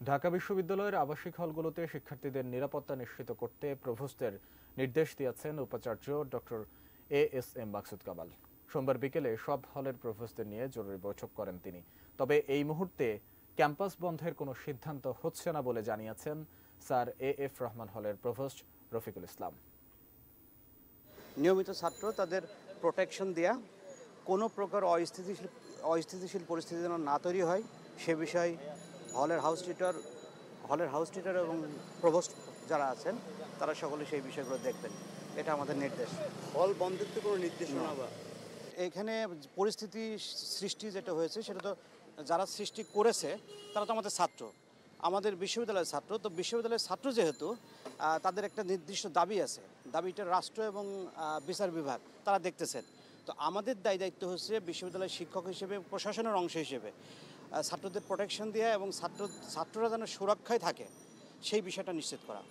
ঢাকা বিশ্ববিদ্যালয়ের আবাসিক হলগুলোতে শিক্ষার্থীদের নিরাপত্তা নিশ্চিত করতে প্রভোস্টের নির্দেশ দিয়েছেন উপাচার্য ডক্টর এএসএম মাকসুদ কামাল। সোমবার বিকেলে সব হলের প্রভোস্টদের নিয়ে জরুরি বৈঠক করেন তিনি। তবে এই মুহূর্তে ক্যাম্পাস বন্ধের কোনো সিদ্ধান্ত হচ্ছে না বলে জানিয়েছেন স্যার এএফ রহমান হলের প্রভোস্ট রফিকুল ইসলাম। নিয়মিত ছাত্র তাদের প্রোটেকশন দেয়া, কোনো প্রকার অস্থিতিশীল পরিস্থিতি যেন না তৈরি হয় সে বিষয়ে হলের হাউস টিচার এবং প্রভোস্ট যারা আছেন তারা সকলে সেই বিষয়গুলো দেখবেন। এটা আমাদের নির্দেশ। হল বন্ধের তো কোনো নির্দেশনা বা এখানে পরিস্থিতি সৃষ্টি যেটা হয়েছে সেটা তো যারা সৃষ্টি করেছে তারা তো আমাদের ছাত্র, আমাদের বিশ্ববিদ্যালয়ের ছাত্র। তো বিশ্ববিদ্যালয়ের ছাত্র যেহেতু তাদের একটা নির্দিষ্ট দাবি আছে, দাবিটা রাষ্ট্র এবং বিচার বিভাগ তারা দেখতেছেন। তো আমাদের দায়িত্ব হচ্ছে বিশ্ববিদ্যালয়ের শিক্ষক হিসেবে, প্রশাসনের অংশ হিসেবে ছাত্রদের প্রোটেকশন দেওয়া এবং ছাত্ররা যেন সুরক্ষায় থাকে সেই বিষয়টা নিশ্চিত করা।